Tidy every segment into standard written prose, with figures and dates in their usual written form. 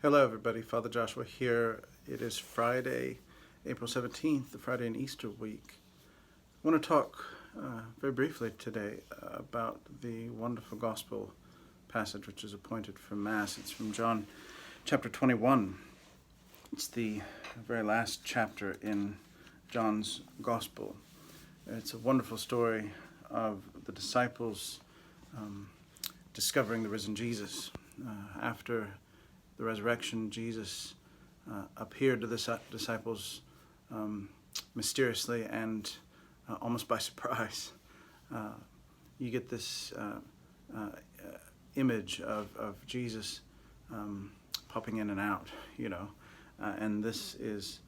Hello, everybody. Father Joshua here. It is Friday, April 17th, the Friday in Easter week. I want to talk very briefly today about the wonderful gospel passage which is appointed for Mass. It's from John chapter 21. It's the very last chapter in John's gospel. It's a wonderful story of the disciples discovering the risen Jesus. After the resurrection, Jesus appeared to the disciples mysteriously and almost by surprise. You get this image of Jesus popping in and out, and this is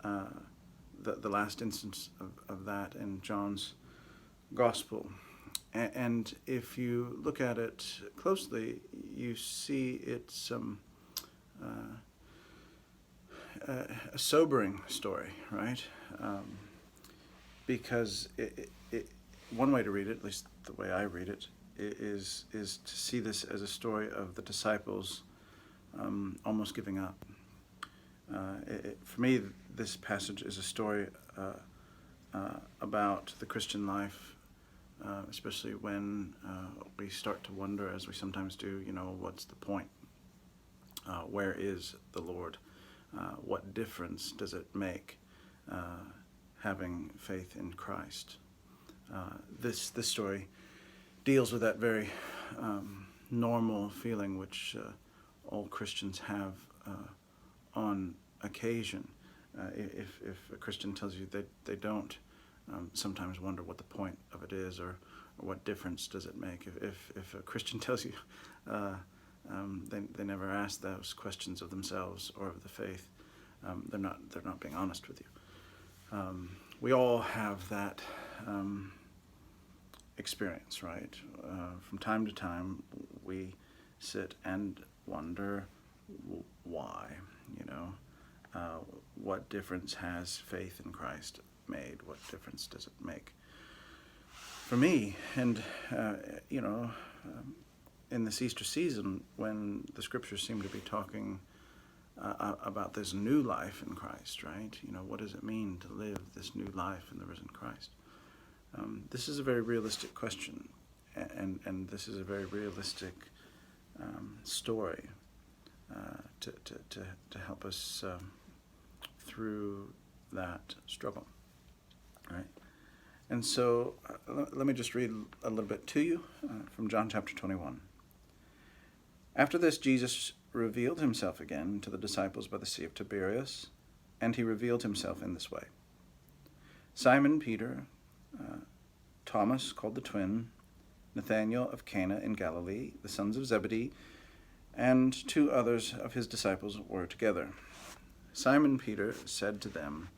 the last instance of that in John's gospel. And if you look at it closely, you see it's a sobering story, right? Because one way to read it, at least the way I read it, is to see this as a story of the disciples almost giving up. For me, this passage is a story about the Christian life, especially when we start to wonder, as we sometimes do, what's the point? Where is the Lord? What difference does it make having faith in Christ? This story deals with that very normal feeling which all Christians have on occasion. If a Christian tells you that they don't sometimes wonder what the point of it is, or what difference does it make. If a Christian tells you they never ask those questions of themselves or of the faith, they're not being honest with you. We all have that experience, right? From time to time, we sit and wonder why. What difference has faith in Christ made? What difference does it make for me? And in this Easter season, when the scriptures seem to be talking about this new life in Christ, right? What does it mean to live this new life in the risen Christ? This is a very realistic question, and this is a very realistic story to help us through that struggle, right? And so let me just read a little bit to you from John chapter 21. After this, Jesus revealed himself again to the disciples by the Sea of Tiberias, and he revealed himself in this way. Simon Peter, Thomas called the twin, Nathanael of Cana in Galilee, the sons of Zebedee, and two others of his disciples were together. Simon Peter said to them,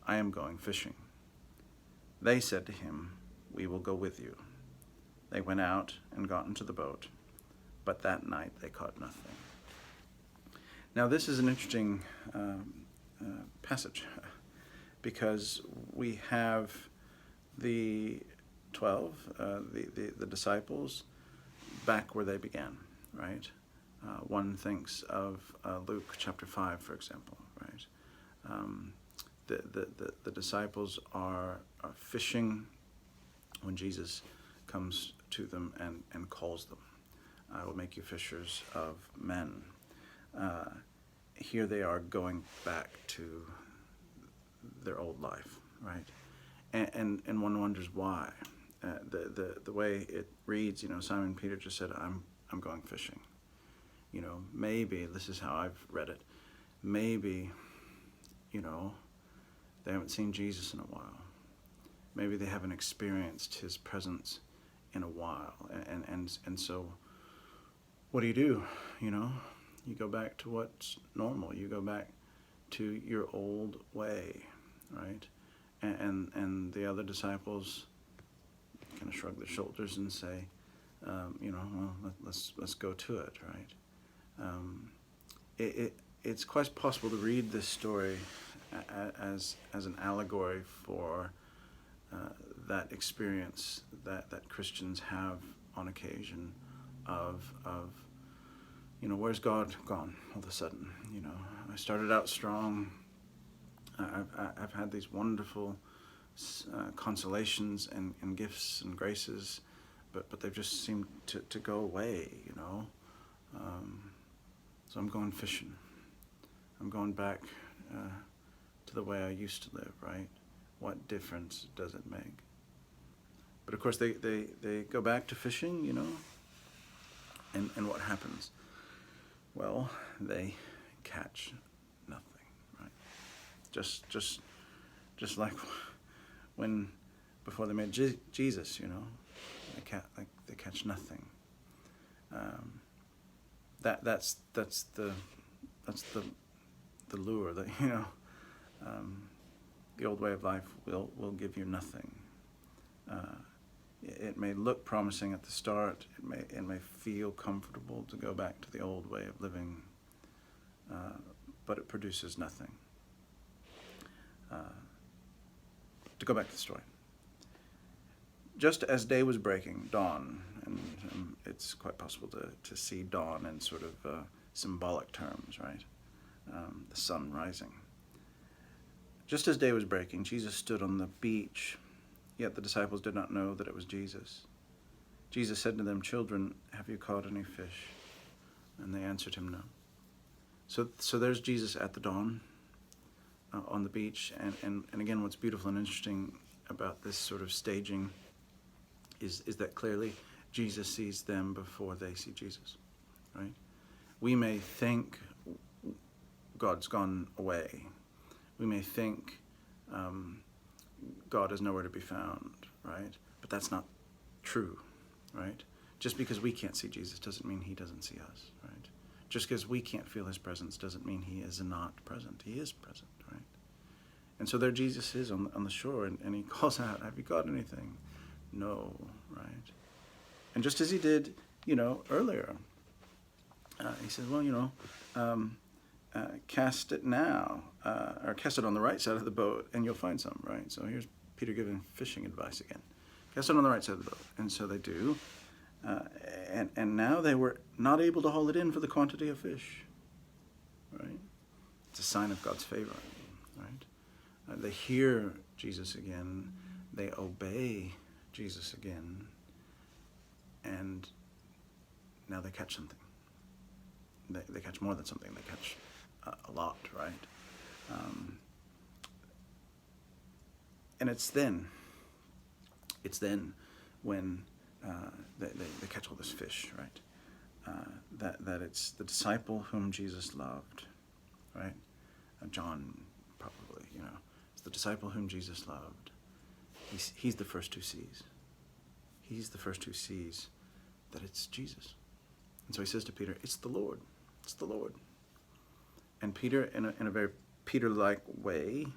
"I am going fishing." They said to him, "We will go with you." They went out and got into the boat, but that night they caught nothing. Now this is an interesting passage, because we have the 12, the disciples, back where they began, right? One thinks of Luke chapter 5, for example, right? The disciples are fishing when Jesus comes to them and calls them. "I will make you fishers of men." Here they are going back to their old life, right? And one wonders why. The way it reads, Simon Peter just said, I'm going fishing. Maybe, this is how I've read it, maybe, they haven't seen Jesus in a while. Maybe they haven't experienced his presence in a while. And so what do? You go back to what's normal. You go back to your old way, right? And the other disciples kind of shrug their shoulders and say, well, let's go to it, right? It's quite possible to read this story as an allegory for that experience that Christians have on occasion of where's God gone all of a sudden? I started out strong. I've had these wonderful consolations and gifts and graces, but they've just seemed to go away, So I'm going fishing. I'm going back to the way I used to live, right? What difference does it make? But of course, they go back to fishing, and what happens? Well, they catch nothing, right? Just like when before they met Jesus, they catch nothing. That's the lure that the old way of life will give you nothing. It may look promising at the start. It may feel comfortable to go back to the old way of living, but it produces nothing. To go back to the story. Just as day was breaking, dawn, and it's quite possible to see dawn in sort of symbolic terms, right? The sun rising. Just as day was breaking, Jesus stood on the beach, yet the disciples did not know that it was Jesus. Jesus said to them, "Children, have you caught any fish?" And they answered him, "No." So there's Jesus at the dawn on the beach, and again, what's beautiful and interesting about this sort of staging is that clearly Jesus sees them before they see Jesus, right? We may think God's gone away. We may think God is nowhere to be found, right? But that's not true, right? Just because we can't see Jesus doesn't mean he doesn't see us, right? Just because we can't feel his presence doesn't mean he is not present. He is present, right? And so there Jesus is on the shore, and he calls out, "Have you got anything?" "No," right? And just as he did, earlier, he says, "Well, cast it now, or cast it on the right side of the boat, and you'll find some," right? So here's Peter giving fishing advice again. Cast it on the right side of the boat. And so they do. And now they were not able to haul it in for the quantity of fish, right? It's a sign of God's favor, right? They hear Jesus again. They obey Jesus again. And now they catch something. They catch more than something. They catch a lot, right? And it's then when they catch all this fish, right? That it's the disciple whom Jesus loved, right? John probably, it's the disciple whom Jesus loved. He's the first who sees. He's the first who sees that it's Jesus. And so he says to Peter, "It's the Lord. It's the Lord." And Peter, in a very Peter-like way,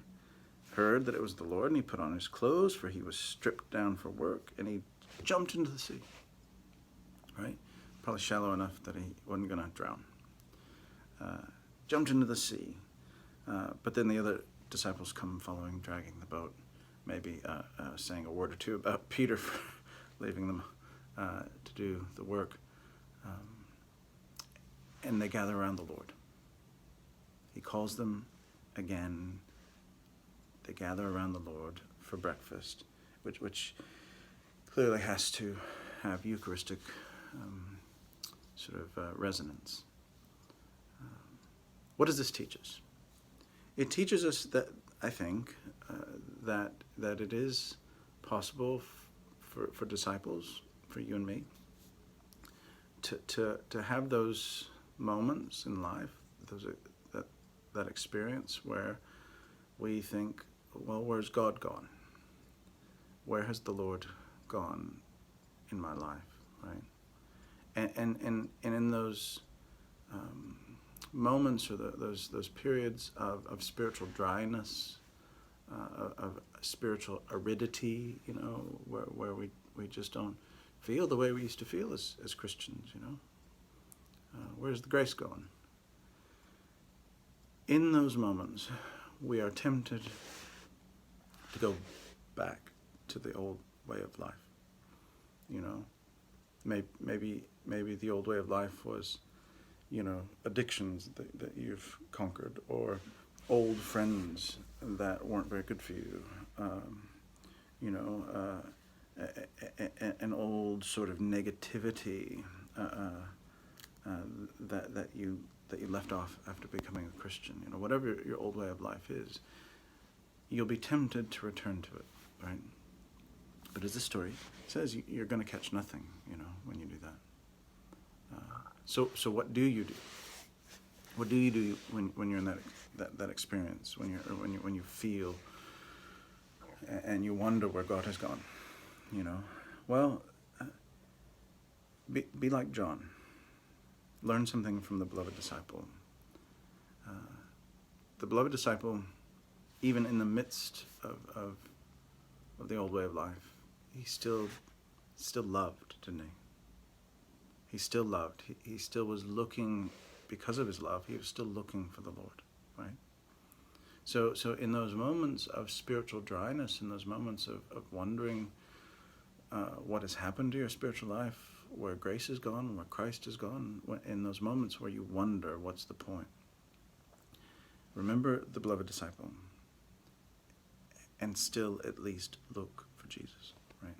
heard that it was the Lord, and he put on his clothes, for he was stripped down for work, and he jumped into the sea, right? Probably shallow enough that he wasn't going to drown. Jumped into the sea. But then the other disciples come following, dragging the boat, maybe saying a word or two about Peter for leaving them to do the work. And they gather around the Lord. He calls them again. They gather around the Lord for breakfast, which clearly has to have Eucharistic resonance. What does this teach us? It teaches us that, I think, that it is possible for disciples, for you and me, to have those moments in life, that experience where we think, well, where's God gone? Where has the Lord gone in my life, right? And in those moments, or those periods of spiritual dryness, of spiritual aridity, where we just don't feel the way we used to feel as Christians, where's the grace gone? In those moments, we are tempted to go back to the old way of life. Maybe the old way of life was addictions that you've conquered, or old friends that weren't very good for you, you know, an old sort of negativity that you left off after becoming a Christian. Whatever your old way of life is, you'll be tempted to return to it, right? But as this story says, you're going to catch nothing, when you do that. So what do you do? What do you do when you're in that experience, when you feel and you wonder where God has gone? Well, be like John. Learn something from the beloved disciple. The beloved disciple, even in the midst of the old way of life, he still loved, didn't he? He still loved. He still was looking, because of his love, he was still looking for the Lord, right? So in those moments of spiritual dryness, in those moments of wondering what has happened to your spiritual life, where grace is gone, where Christ is gone, in those moments where you wonder what's the point, remember the beloved disciple and still at least look for Jesus, right?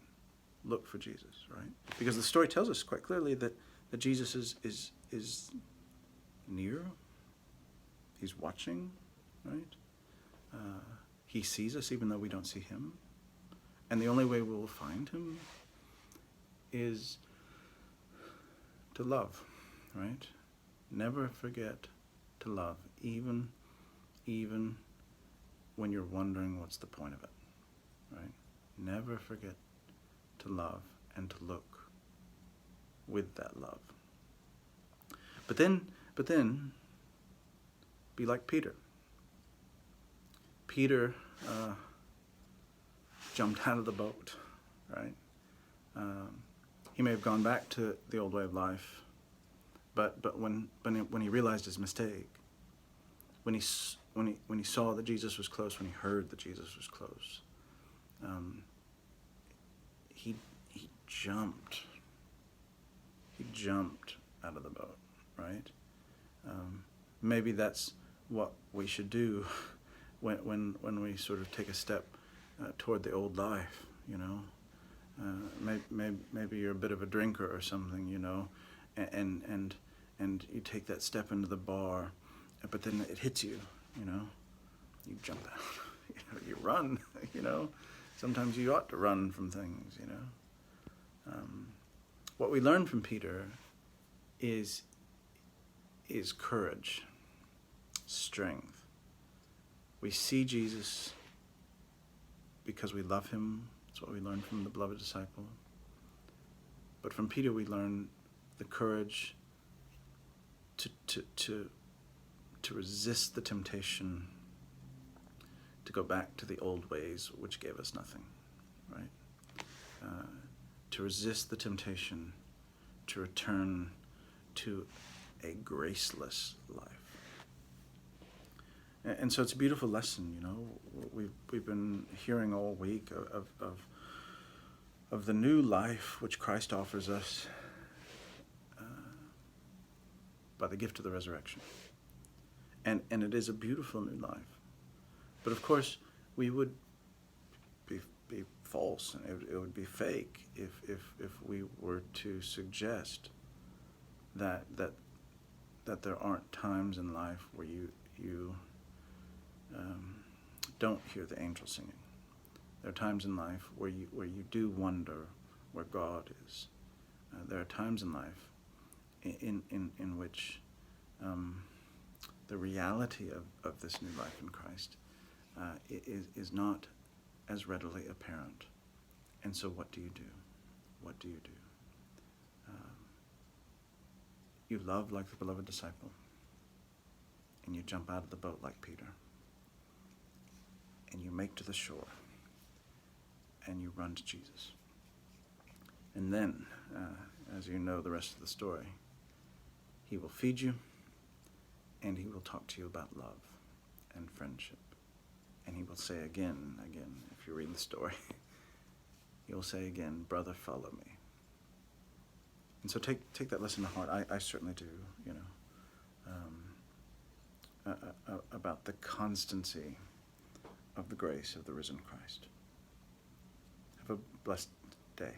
Look for Jesus, right? Because the story tells us quite clearly that Jesus is near. He's watching, right? He sees us even though we don't see him. And the only way we will find him is to love, right? Never forget to love, even when you're wondering what's the point of it, right? Never forget to love and to look with that love. But then be like Peter. Peter jumped out of the boat, right? He may have gone back to the old way of life, but when he realized his mistake, when he saw that Jesus was close, when he heard that Jesus was close, he jumped. He jumped out of the boat, right? Maybe that's what we should do when we sort of take a step toward the old life, Maybe you're a bit of a drinker or something, and you take that step into the bar, but then it hits you, you jump out, you run, Sometimes you ought to run from things, What we learn from Peter is courage, strength. We see Jesus because we love him. That's what we learn from the beloved disciple. But from Peter we learn the courage to resist the temptation to go back to the old ways which gave us nothing, right? To resist the temptation to return to a graceless life. And so it's a beautiful lesson, We've been hearing all week of the new life which Christ offers us by the gift of the resurrection. And it is a beautiful new life. But of course, we would be false, and it would be fake if we were to suggest that there aren't times in life where you don't hear the angels singing. There are times in life where you do wonder where God is. There are times in life in which the reality of this new life in Christ is not as readily apparent. And so what do you do? What do you do? You love like the beloved disciple, and you jump out of the boat like Peter, and you make to the shore, and you run to Jesus. And then, as you know the rest of the story, he will feed you, and he will talk to you about love and friendship. And he will say again, if you read the story, he will say again, brother, follow me. And so take that lesson to heart. I certainly do, about the constancy of the grace of the risen Christ. Have a blessed day.